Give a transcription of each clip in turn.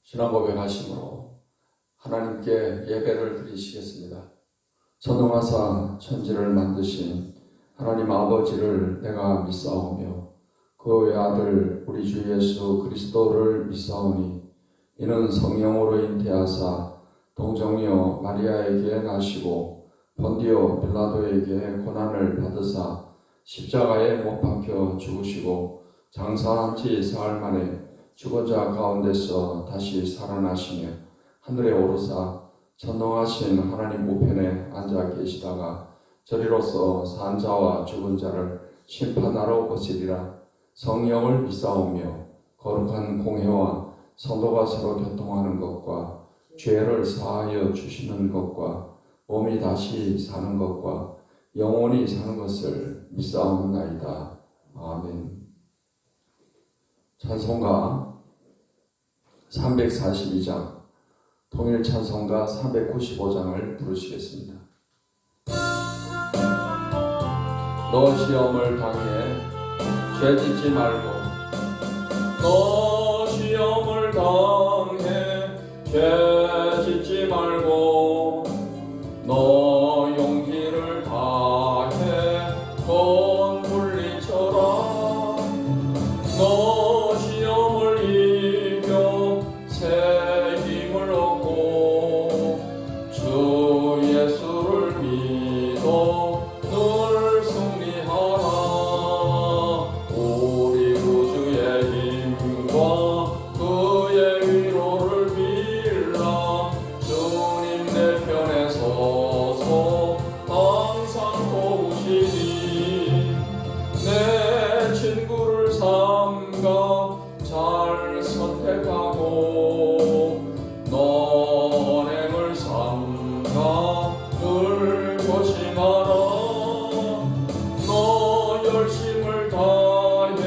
신앙 고백하심으로 하나님께 예배를 드리시겠습니다. 천동하사 천지를 만드신 하나님 아버지를 내가 믿사오며 그 외아들 우리 주 예수 그리스도를 믿사오니 이는 성령으로 잉태하사 동정녀 마리아에게 나시고 본디오 빌라도에게 고난을 받으사 십자가에 못 박혀 죽으시고 장사한 지 사흘 만에 죽은 자 가운데서 다시 살아나시며 하늘에 오르사 전능하신 하나님 우편에 앉아 계시다가 저리로서 산 자와 죽은 자를 심판하러 오시리라. 성령을 믿사오며 거룩한 공회와 성도가 서로 교통하는 것과 죄를 사하여 주시는 것과 몸이 다시 사는 것과 영원히 사는 것을 믿사옵나이다. 아멘. 찬송가 342장, 통일 찬송가 395장을 부르시겠습니다. 너 시험을 당해 죄 짓지 말고, 너 시험을 당해 죄 짓지 말고, 너 용기를 다해 건 물리쳐라. 너 시험을 이겨 새 힘을 얻고 주 예수를 믿어 늘 승리하라. 우리 구주의 힘과 그의 위로를 빌라. 주님 내 편에 서서 항상 도우시니 내 친구를 삼가 잘 선택하고 너 언행을 삼가 늘 조심하라. 너 열심을 다해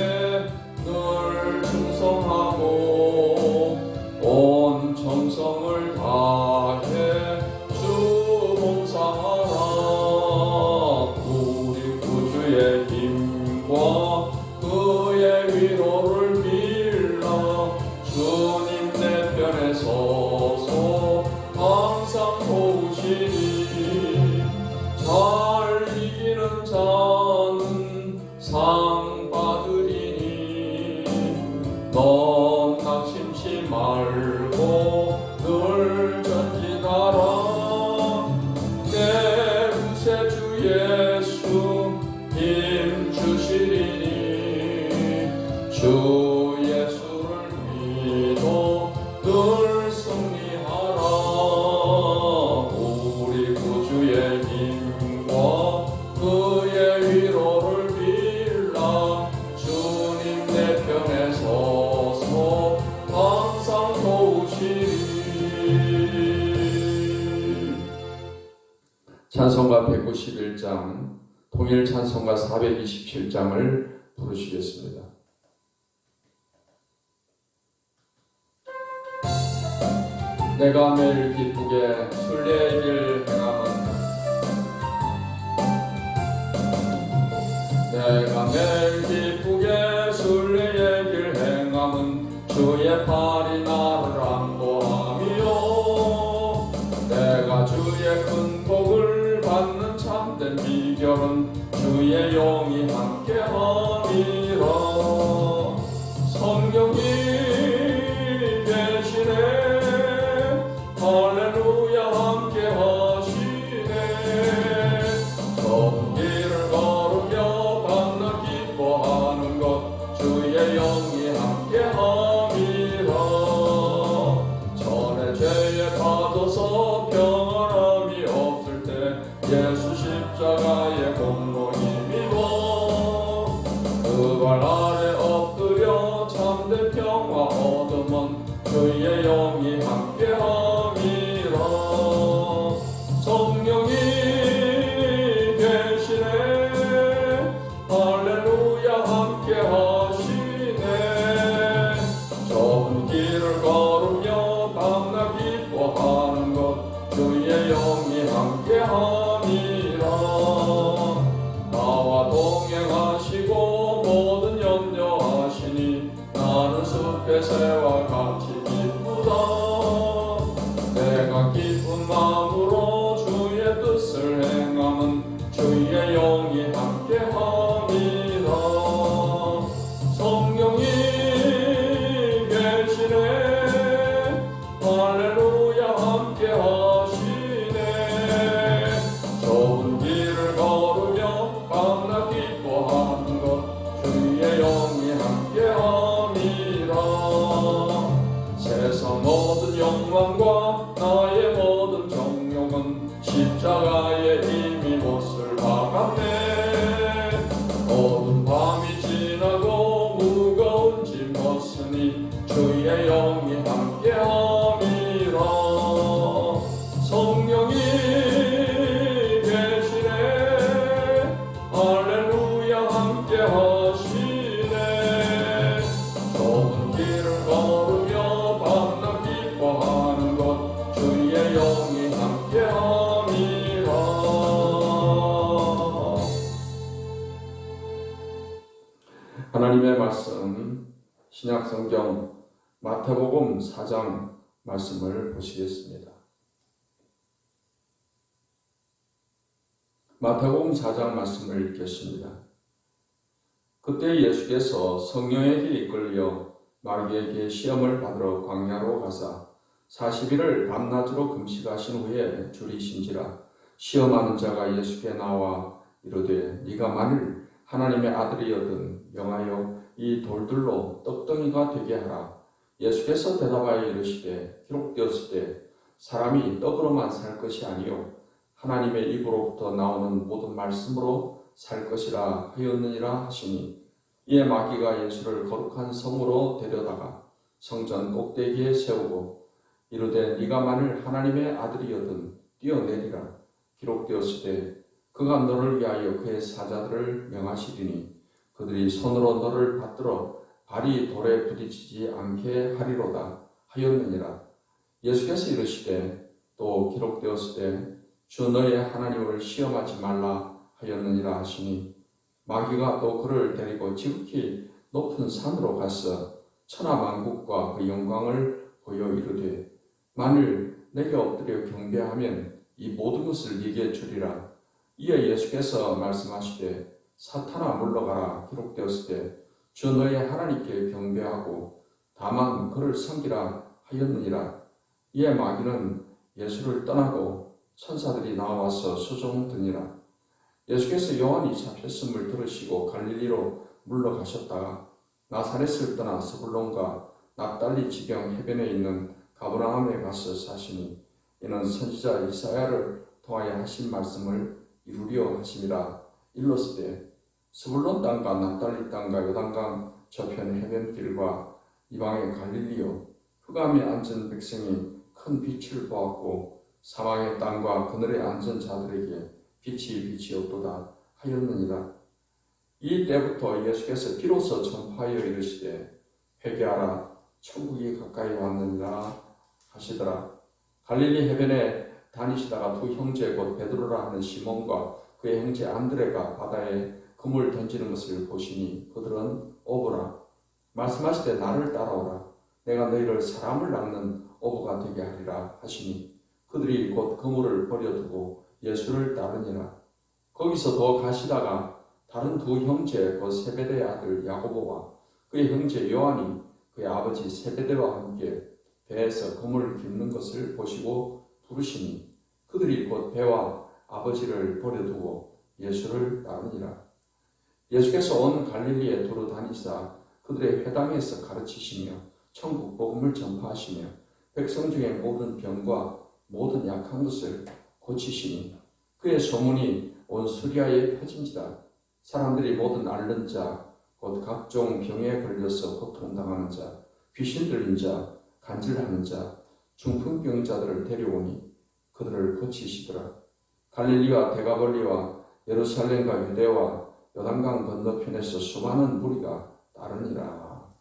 늘 충성하고 온 정성을 다해 주 봉사하라. 우리 구주의 힘과 그의 위로를 빌라. 주님 내 편에 서서 항상 도우시니 잘 이기는 자는 상 받으리니 넌 낙심치 말고 늘 전진하라. 내 구세주 예수 힘 주시리니 주 예수를 믿어 늘 승리하라. 우리 구주의 힘과 그의 위로를 빌라. 주님 내 편에 서서 항상 도우시리. 찬송가 191장, 통일 찬송가 427장을 부르시겠습니다. 내가 매일 기쁘게 순례의 길 행함은, 내가 매일 기쁘게 순례의 길 행함은 주의 팔이 나를 안보함이요. 내가 주의 큰 복을 받는 참된 비결은 주의 영이 함께함이라. 성령이 계시네. 할렐루야 함께 하시네. 좁은 길을 걸으며 밤낮 기뻐하는 것 주의 영이 함께 함이라. 전에 죄에 빠져서 평안함이 없을 때 예수 십자가의 공로 힘입어 그 발 아래 엎드려 참된 평화 얻으면 주의 영이 함께 함이라. 성령이 계시네. 할렐루야 함께 하시네. 좁은 길을 걸으며 밤낮 기뻐하는 것 주의 영이 함께 함이라. 나와 동행하시고 모든 염려하시니 나는 숲의 새와 같이 기쁘다. 모든 욕망과 나의 모든 정욕은 십자가에 이미 못을 박았네. 어두운 밤이 지나고 무거운 짐 벗으니 주의 영이 함께함이라. 성령이 계시네. 할렐루야 함께하시네. 좁은 길을 걸으며 밤낮 기뻐하는 것 주의 영이 함께함이라. 하나님의 말씀, 신약성경 마태복음 4장 말씀을 보시겠습니다. 마태복음 4장 말씀을 읽겠습니다. 그때 예수께서 성령에게 이끌려 마귀에게 시험을 받으러 광야로 가사 40일을 밤낮으로 금식하신 후에 줄이신지라. 시험하는 자가 예수께 나와 이르되 네가 만일 하나님의 아들이거든 명하여 이 돌들로 떡덩이가 되게 하라. 예수께서 대답하여 이르시되 기록되었으되 사람이 떡으로만 살 것이 아니요 하나님의 입으로부터 나오는 모든 말씀으로 살 것이라 하였느니라 하시니, 이에 마귀가 예수를 거룩한 성으로 데려다가 성전 꼭대기에 세우고 이르되 네가 만일 하나님의 아들이거든 뛰어내리라. 기록되었으되 그가 너를 위하여 그의 사자들을 명하시리니 그들이 손으로 너를 받들어 발이 돌에 부딪히지 않게 하리로다 하였느니라. 예수께서 이르시되 또 기록되었으되 주 너의 하나님을 시험하지 말라 하였느니라 하시니, 마귀가 또 그를 데리고 지극히 높은 산으로 가서 천하만국과 그 영광을 보여 이르되 만일 내게 엎드려 경배하면 이 모든 것을 네게 주리라. 이에 예수께서 말씀하시되 사탄아 물러가라. 기록되었으되 주 너의 하나님께 경배하고 다만 그를 섬기라 하였느니라. 이에 마귀는 예수를 떠나고 천사들이 나와서 수종드니라. 예수께서 요한이 잡혔음을 들으시고 갈릴리로 물러가셨다가 나사렛을 떠나 스불론과 납달리 지경 해변에 있는 가브라함에 가서 사시니, 이는 선지자 이사야를 통하여 하신 말씀을 이루려 하심이라. 일렀으되 스불론 땅과 납달리 땅과 요단강 저편 해변길과 이방의 갈릴리요 흑암에 앉은 백성이 큰 빛을 보았고 사망의 땅과 그늘에 앉은 자들에게 빛이 비치었도다 하였느니라. 이 때부터 예수께서 비로소 전파하여 이르시되 회개하라 천국이 가까이 왔느니라 하시더라. 갈릴리 해변에 다니시다가 두 형제 곧 베드로라 하는 시몬과 그의 형제 안드레가 바다에 그물 던지는 것을 보시니 그들은 어부라. 말씀하시되 나를 따라오라. 내가 너희를 사람을 낚는 어부가 되게 하리라 하시니, 그들이 곧 그물을 버려두고 예수를 따르니라. 거기서 더 가시다가 다른 두 형제 곧 세베대의 아들 야고보와 그의 형제 요한이 그의 아버지 세베대와 함께 배에서 그물을 깁는 것을 보시고 부르시니, 그들이 곧 배와 아버지를 버려두고 예수를 따르니라. 예수께서 온 갈릴리에 두루 다니사 그들의 회당에서 가르치시며 천국 복음을 전파하시며 백성 중에 모든 병과 모든 약한 것을 고치시니, 그의 소문이 온 수리아에 퍼진지라. 사람들이 모든 앓는 자, 곧 각종 병에 걸려서 고통당하는 자, 귀신 들린 자, 간질하는 자, 중풍병자들을 데려오니 그들을 고치시더라. 갈릴리와 데가볼리와 예루살렘과 유대와 요단강 건너편에서 수많은 무리가 따르니라.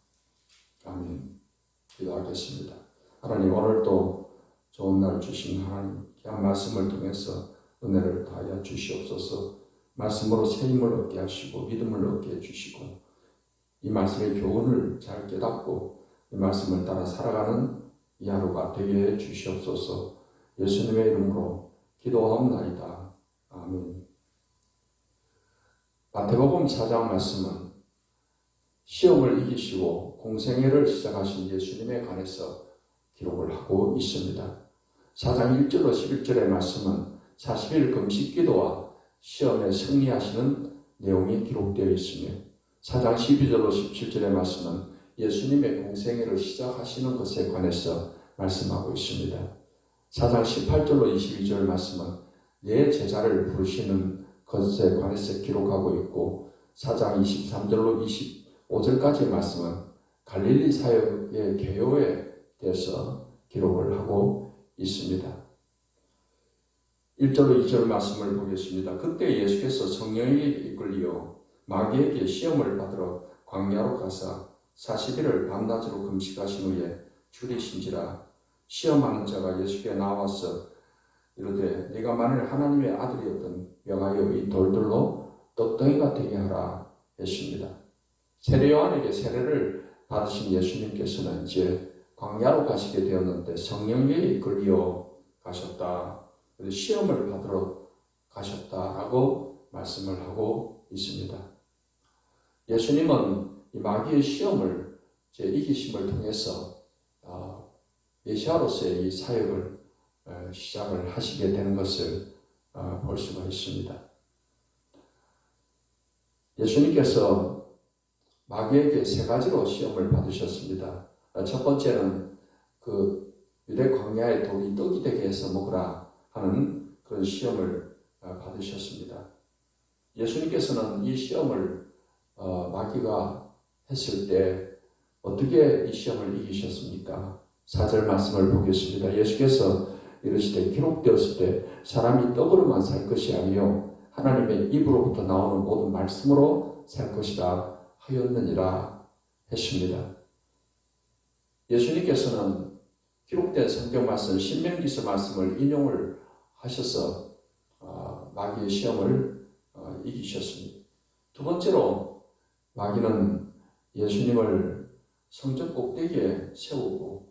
아멘. 기도하겠습니다. 하나님, 오늘도 좋은 날 주신 하나님, 귀한 말씀을 통해서 은혜를 다하여 주시옵소서. 말씀으로 새 힘을 얻게 하시고 믿음을 얻게 해주시고 이 말씀의 교훈을 잘 깨닫고 이 말씀을 따라 살아가는 이 하루가 되게 해 주시옵소서. 예수님의 이름으로 기도하옵나이다. 아멘. 마태복음 4장 말씀은 시험을 이기시고 공생애를 시작하신 예수님에 관해서 기록을 하고 있습니다. 4장 1절로 11절의 말씀은 40일 금식 기도와 시험에 승리하시는 내용이 기록되어 있으며 4장 12절로 17절의 말씀은 예수님의 공생애를 시작하시는 것에 관해서 말씀하고 있습니다. 4장 18절로 22절 말씀은 내 제자를 부르시는 것에 관해서 기록하고 있고 4장 23절로 25절까지의 말씀은 갈릴리 사역의 개요에 대해서 기록을 하고 있습니다. 1절로 2절 말씀을 보겠습니다. 그때 예수께서 성령에게 이끌려 마귀에게 시험을 받으러 광야로 가사 40일을 밤낮으로 금식하신 후에 줄이신지라. 시험하는 자가 예수께 나와서 이르되 네가 만일 하나님의 아들이었던 명하여 이 돌들로 떡덩이가 되게 하라 했습니다. 세례 요한에게 세례를 받으신 예수님께서는 이제 광야로 가시게 되었는데 성령에 이끌려 가셨다. 시험을 받으러 가셨다라고 말씀을 하고 있습니다. 예수님은 이 마귀의 시험을 이기심을 통해서 메시아로서의 이 사역을 시작을 하시게 되는 것을 볼 수가 있습니다. 예수님께서 마귀에게 세 가지로 시험을 받으셨습니다. 첫 번째는 그 유대 광야의 돌이 떡이 되게 해서 먹으라 하는 그런 시험을 받으셨습니다. 예수님께서는 이 시험을 마귀가 했을 때 어떻게 이 시험을 이기셨습니까? 4절 말씀을 보겠습니다. 예수께서 이르시되 기록되었을 때 사람이 떡으로만 살 것이 아니요 하나님의 입으로부터 나오는 모든 말씀으로 살 것이라 하였느니라 했습니다. 예수님께서는 기록된 성경 말씀 신명기서 말씀을 인용을 하셔서 마귀의 시험을 이기셨습니다. 두 번째로 마귀는 예수님을 성전 꼭대기에 세우고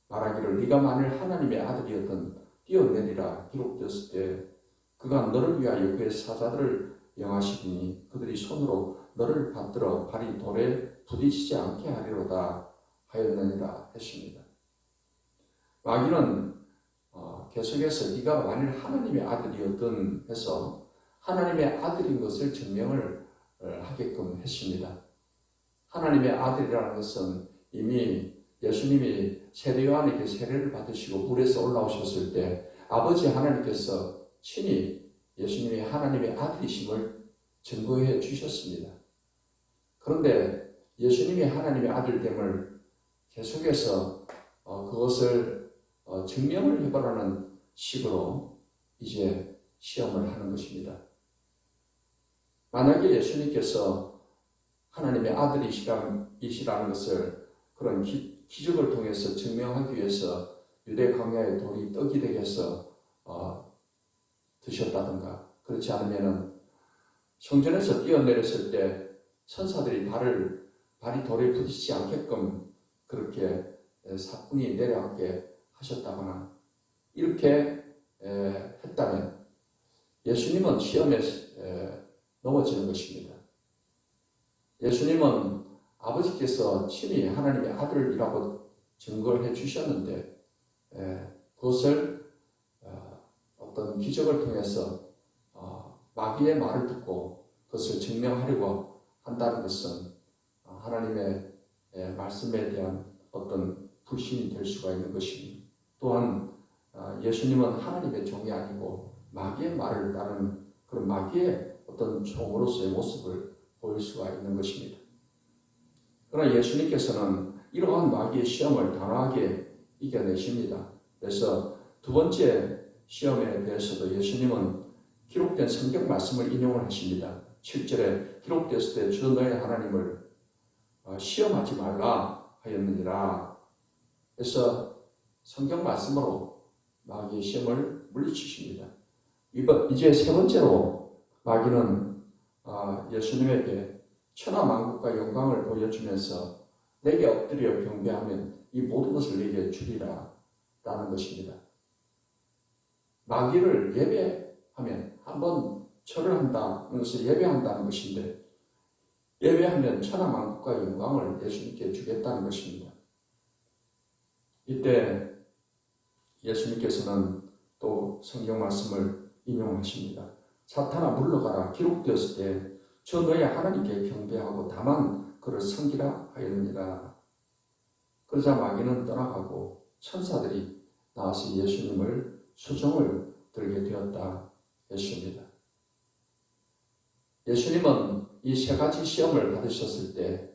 말하기를 네가 만일 하나님의 아들이었던 뛰어내리라 기록되었을 때 그가 너를 위하여 그의 사자들을 명하시니 그들이 손으로 너를 받들어 발이 돌에 부딪히지 않게 하리로다 하였느니라 했습니다. 마귀는 계속해서 네가 만일 하나님의 아들이었던 해서 하나님의 아들인 것을 증명을 하게끔 했습니다. 하나님의 아들이라는 것은 이미 예수님이 세례 요한에게 세례를 받으시고 물에서 올라오셨을 때 아버지 하나님께서 친히 예수님이 하나님의 아들이심을 증거해 주셨습니다. 그런데 예수님이 하나님의 아들됨을 계속해서 그것을 증명을 해보라는 식으로 이제 시험을 하는 것입니다. 만약에 예수님께서 하나님의 아들이시라는 것을 그런 기적을 통해서 증명하기 위해서 유대 광야의 돌이 떡이 되게 해서 드셨다든가 그렇지 않으면 성전에서 뛰어내렸을 때 천사들이 발이 돌에 부딪히지 않게끔 그렇게 사뿐히 내려앉게 하셨다거나 이렇게 했다면 예수님은 시험에 넘어지는 것입니다. 예수님은 아버지께서 친히 하나님의 아들이라고 증거를 해주셨는데 그것을 어떤 기적을 통해서 마귀의 말을 듣고 그것을 증명하려고 한다는 것은 하나님의 말씀에 대한 어떤 불신이 될 수가 있는 것입니다. 또한 예수님은 하나님의 종이 아니고 마귀의 말을 따르는 그런 마귀의 어떤 종으로서의 모습을 보일 수가 있는 것입니다. 그러나 예수님께서는 이러한 마귀의 시험을 단호하게 이겨내십니다. 그래서 두 번째 시험에 대해서도 예수님은 기록된 성경 말씀을 인용을 하십니다. 7절에 기록되었을 때 주 너의 하나님을 시험하지 말라 하였느니라. 그래서 성경 말씀으로 마귀의 시험을 물리치십니다. 이제 세 번째로 마귀는 예수님에게 천하만국과 영광을 보여주면서 내게 엎드려 경배하면 이 모든 것을 내게 주리라 라는 것입니다. 마귀를 예배하면 한번 절을 한다는 것을 예배한다는 것인데 예배하면 천하만국과 영광을 예수님께 주겠다는 것입니다. 이때 예수님께서는 또 성경 말씀을 인용하십니다. 사탄아 물러가라 기록되었을 때 저 너의 하나님께 경배하고 다만 그를 섬기라 하였느니라. 그러자 마귀는 떠나가고 천사들이 나와서 예수님을 수종을 들게 되었다 했습니다. 예수님은 이 세 가지 시험을 받으셨을 때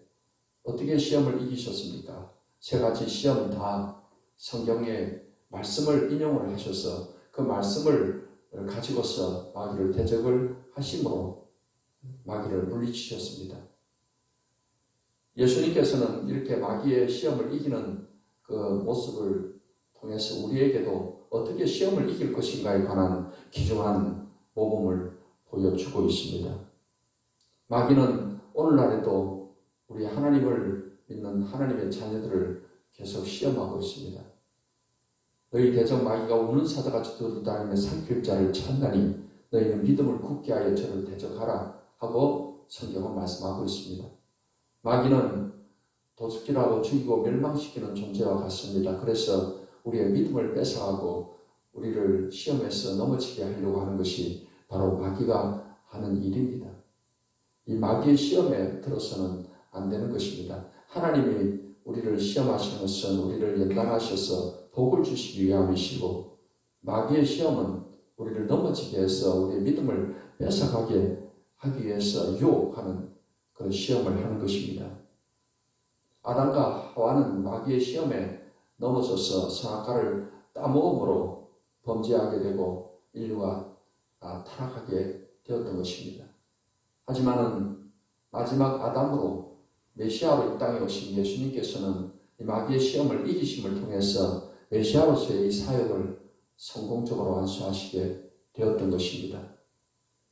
어떻게 시험을 이기셨습니까? 세 가지 시험 다 성경의 말씀을 인용을 하셔서 그 말씀을 가지고서 마귀를 대적을 하심으로 마귀를 물리치셨습니다. 예수님께서는 이렇게 마귀의 시험을 이기는 그 모습을 통해서 우리에게도 어떻게 시험을 이길 것인가에 관한 귀중한 모범을 보여주고 있습니다. 마귀는 오늘날에도 우리 하나님을 믿는 하나님의 자녀들을 계속 시험하고 있습니다. 너희 대적 마귀가 우는 사자같이 두루다니며 삼킬 자를 찾나니 너희는 믿음을 굳게 하여 저를 대적하라 하고 성경은 말씀하고 있습니다. 마귀는 도둑질하고 죽이고 멸망시키는 존재와 같습니다. 그래서 우리의 믿음을 뺏어가고 우리를 시험에서 넘어지게 하려고 하는 것이 바로 마귀가 하는 일입니다. 이 마귀의 시험에 들어서는 안 되는 것입니다. 하나님이 우리를 시험하시는 것은 우리를 연단하셔서 복을 주시기 위함이시고 마귀의 시험은 우리를 넘어지게 해서 우리의 믿음을 뺏어가게 하기 위해서 유혹하는 그런 시험을 하는 것입니다. 아담과 하와는 마귀의 시험에 넘어져서 선악과를 따먹음으로 범죄하게 되고 인류가 타락하게 되었던 것입니다. 하지만 마지막 아담으로 메시아로 이 땅에 오신 예수님께서는 이 마귀의 시험을 이기심을 통해서 메시아로서의 이 사역을 성공적으로 완수하시게 되었던 것입니다.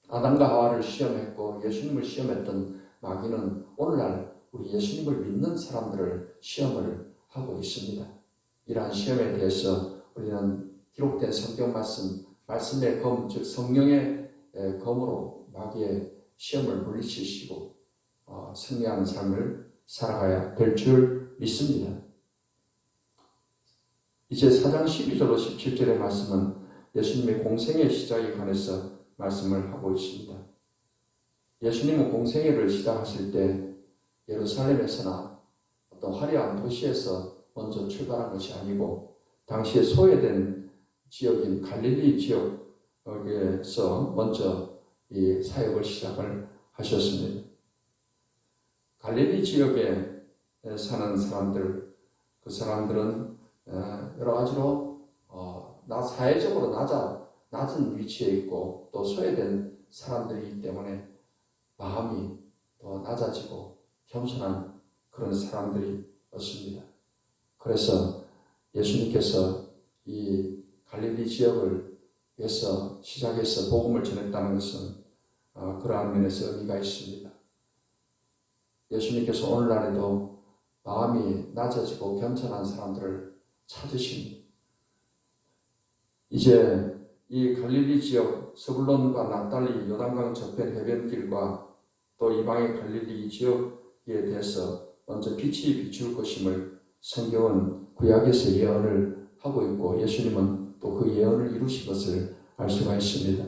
아담과 하와를 시험했고 예수님을 시험했던 마귀는 오늘날 우리 예수님을 믿는 사람들을 시험을 하고 있습니다. 이러한 시험에 대해서 우리는 기록된 성경 말씀의 검, 즉 성령의 검으로 마귀의 시험을 물리치시고 승리하는 삶을 살아가야 될 줄 믿습니다. 이제 4장 12절로 17절의 말씀은 예수님의 공생애 시작에 관해서 말씀을 하고 있습니다. 예수님은 공생애를 시작하실 때 예루살렘에서나 어떤 화려한 도시에서 먼저 출발한 것이 아니고 당시에 소외된 지역인 갈릴리 지역에서 먼저 이 사역을 시작을 하셨습니다. 갈릴리 지역에 사는 사람들, 그 사람들은 여러 가지로 사회적으로 낮은 위치에 있고 또 소외된 사람들이기 때문에 마음이 더 낮아지고 겸손한 그런 사람들이었습니다. 그래서 예수님께서 이 갈릴리 지역을 위해서 시작해서 복음을 전했다는 것은 그러한 면에서 의미가 있습니다. 예수님께서 오늘날에도 마음이 낮아지고 겸손한 사람들을 찾으십니다. 이제 이 갈릴리 지역 스불론과 납달리 요단강 저편 해변길과 또 이방의 갈릴리 지역에 대해서 먼저 빛이 비출 것임을 성경은 구약에서 예언을 하고 있고 예수님은 또 그 예언을 이루신 것을 알 수가 있습니다.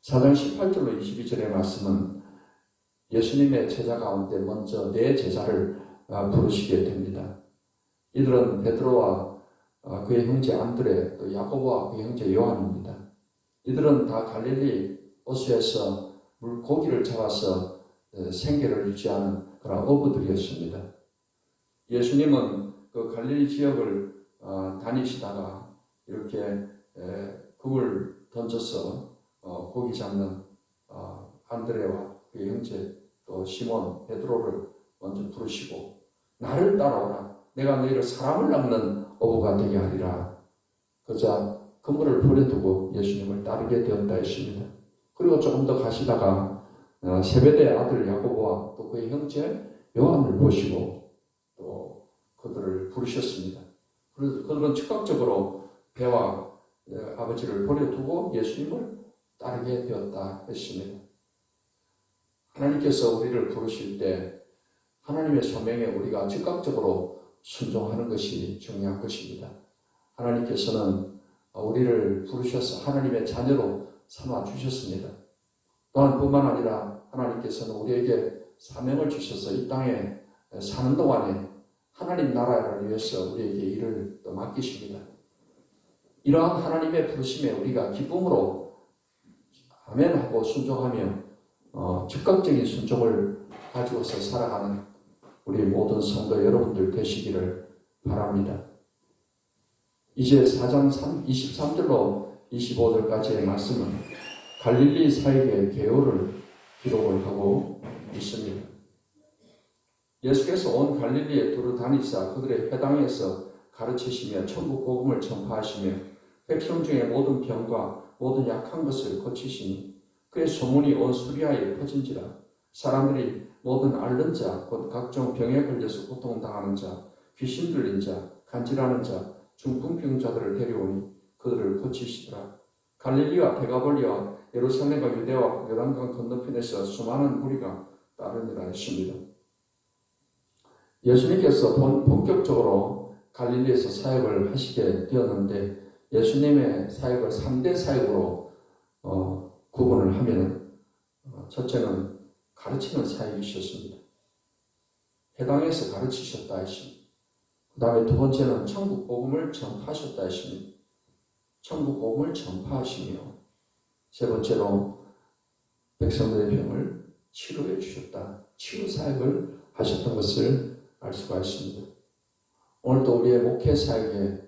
4장 18절로 22절의 말씀은 예수님의 제자 가운데 먼저 네 제자를 부르시게 됩니다. 이들은 베드로와 그의 형제 안드레, 또 야고보와 그의 형제 요한입니다. 이들은 다 갈릴리 호수에서 물고기를 잡아서 생계를 유지하는 그런 어부들이었습니다. 예수님은 그 갈릴리 지역을 다니시다가 이렇게 그물 던져서 고기 잡는 안드레와 그의 형제 또 시몬, 베드로를 먼저 부르시고 나를 따라오라. 내가 너희를 사람을 낚는 어부가 되게 하리라. 그러자 그물을 버려두고 예수님을 따르게 되었다 했습니다. 그리고 조금 더 가시다가 세베대의 아들 야고보와 또 그의 형제 요한을 보시고 또 그들을 부르셨습니다. 그래서 그들은 즉각적으로 배와 아버지를 버려두고 예수님을 따르게 되었다 했습니다. 하나님께서 우리를 부르실 때 하나님의 소명에 우리가 즉각적으로 순종하는 것이 중요한 것입니다. 하나님께서는 우리를 부르셔서 하나님의 자녀로 삼아 주셨습니다. 또한 뿐만 아니라 하나님께서는 우리에게 사명을 주셔서 이 땅에 사는 동안에 하나님 나라를 위해서 우리에게 일을 또 맡겨 맡기십니다. 이러한 하나님의 부르심에 우리가 기쁨으로 아멘하고 순종하며 즉각적인 순종을 가지고서 살아가는 우리 모든 성도 여러분들 되시기를 바랍니다. 이제 4장 23절로 25절까지의 말씀은 갈릴리 사역의 개요를 기록을 하고 있습니다. 예수께서 온 갈릴리에 두루 다니사 그들의 회당에서 가르치시며 천국 복음을 전파하시며 백성 중에 모든 병과 모든 약한 것을 고치시니 그의 소문이 온 수리아에 퍼진지라. 사람들이 모든 앓는 자, 곧 각종 병에 걸려서 고통당하는 자, 귀신 들린 자, 간질하는 자, 중풍병자들을 데려오니 그들을 고치시더라. 갈릴리와 데가볼리와 예루살렘과 유대와 요단강 건너편에서 수많은 무리가 따르니라 했습니다. 예수님께서 본격적으로 갈릴리에서 사역을 하시게 되었는데 예수님의 사역을 3대 사역으로 구분을 하면 첫째는 가르치는 사역이셨습니다. 회당에서 가르치셨다 했습니다. 그 다음에 두 번째는 천국 복음을 전파하셨다 했습니다. 천국 복음을 전파하시며 세 번째로 백성들의 병을 치료해 주셨다. 치유 사역을 하셨던 것을 알 수가 있습니다. 오늘도 우리의 목회 사역의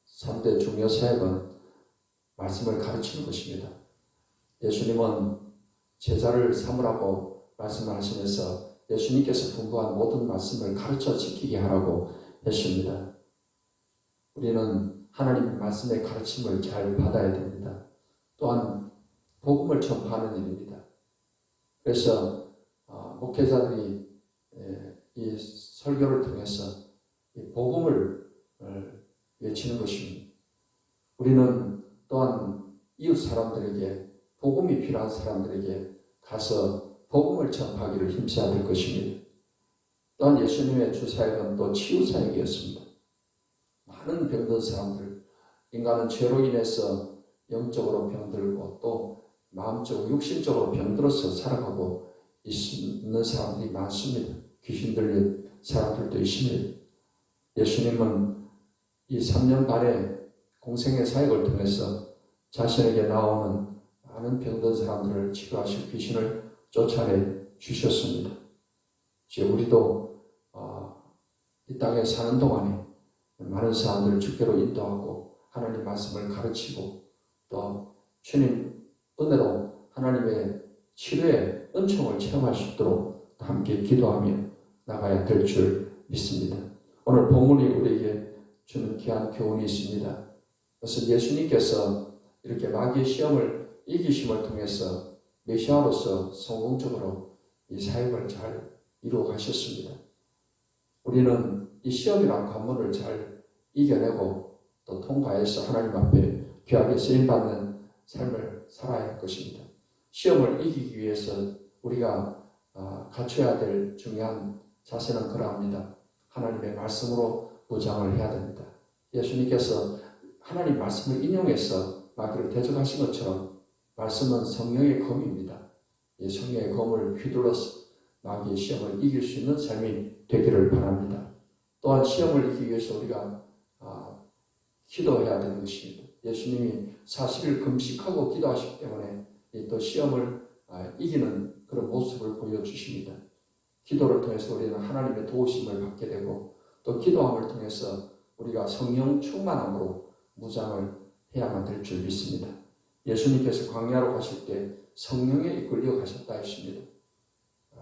3대 중요 사역은 말씀을 가르치는 것입니다. 예수님은 제자를 삼으라고 말씀을 하시면서 예수님께서 분부한 모든 말씀을 가르쳐 지키게 하라고 했습니다. 우리는 하나님의 말씀의 가르침을 잘 받아야 됩니다. 또한 복음을 전파하는 일입니다. 그래서 목회자들이 이 설교를 통해서 이 복음을 외치는 것입니다. 우리는 또한 이웃 사람들에게 복음이 필요한 사람들에게 가서 복음을 전파하기를 힘써야 될 것입니다. 또한 예수님의 주사역은 또 치유사역이었습니다. 많은 병든 사람들, 인간은 죄로 인해서 영적으로 병들고 또 마음적으로 육신적으로 병들어서 살아가고 있는 사람들이 많습니다. 귀신 들린 사람들도 있습니다. 예수님은 이 3년 반의 공생의 사역을 통해서 자신에게 나오는 많은 병든 사람들을 치료하실 귀신을 쫓아내 주셨습니다. 이제 우리도 이 땅에 사는 동안에 많은 사람들을 주께로 인도하고 하나님 말씀을 가르치고 또 주님 은혜로 하나님의 치료의 은총을 체험할 수 있도록 함께 기도하며 나가야 될 줄 믿습니다. 오늘 본문이 우리에게 주는 귀한 교훈이 있습니다. 그래서 예수님께서 이렇게 마귀의 시험을 이기심을 통해서 메시아로서 성공적으로 이 사역을 잘 이루어 가셨습니다. 우리는 이 시험이란 관문을 잘 이겨내고 또 통과해서 하나님 앞에 귀하게 쓰임받는 삶을 살아야 할 것입니다. 시험을 이기기 위해서 우리가 갖춰야 될 중요한 자세는 그러합니다. 하나님의 말씀으로 무장을 해야 됩니다. 예수님께서 하나님 말씀을 인용해서 마귀를 대적하신 것처럼 말씀은 성령의 검입니다. 이 성령의 검을 휘둘러서 마귀의 시험을 이길 수 있는 삶이 되기를 바랍니다. 또한 시험을 이기기 위해서 우리가 기도해야 되는 것입니다. 예수님이 40일 금식하고 기도하시기 때문에 또 시험을 이기는 그런 모습을 보여주십니다. 기도를 통해서 우리는 하나님의 도우심을 받게 되고 또 기도함을 통해서 우리가 성령 충만함으로 무장을 해야만 될 줄 믿습니다. 예수님께서 광야로 가실 때 성령에 이끌려 가셨다 했습니다.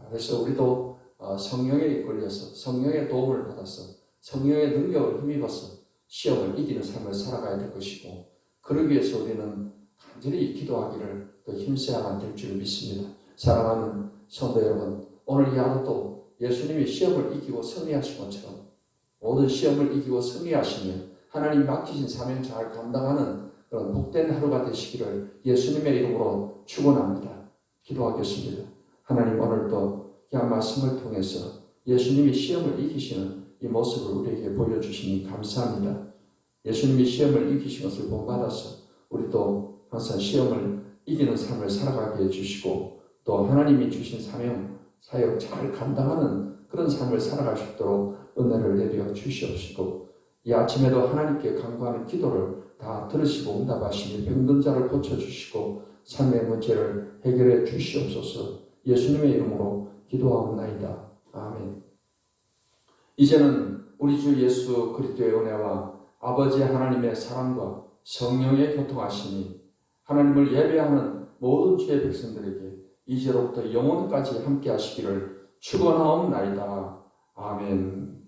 그래서 우리도 성령에 이끌려서 성령의 도움을 받아서 성령의 능력을 힘입어서 시험을 이기는 삶을 살아가야 될 것이고 그러기 위해서 우리는 간절히 기도하기를 더 힘써야만 될 줄 믿습니다. 사랑하는 성도 여러분, 오늘 이 하루도 예수님이 시험을 이기고 승리하신 것처럼 모든 시험을 이기고 승리하시며 하나님 맡기신 사명 잘 감당하는 그런 복된 하루가 되시기를 예수님의 이름으로 축원합니다. 기도하겠습니다. 하나님 오늘도 귀한 말씀을 통해서 예수님이 시험을 이기시는 이 모습을 우리에게 보여주시니 감사합니다. 예수님이 시험을 이기신 것을 본받아서 우리도 항상 시험을 이기는 삶을 살아가게 해주시고 또 하나님이 주신 사명, 사역 잘 감당하는 그런 삶을 살아갈 수 있도록 은혜를 내려 주시옵시고 이 아침에도 하나님께 간구하는 기도를 다 들으시고 응답하시니 병든 자를 고쳐주시고 삶의 문제를 해결해 주시옵소서. 예수님의 이름으로 기도하옵나이다. 아멘. 이제는 우리 주 예수 그리스도의 은혜와 아버지 하나님의 사랑과 성령의 교통하심이 하나님을 예배하는 모든 주의 백성들에게 이제로부터 영원까지 함께 하시기를 축원하옵나이다. 아멘.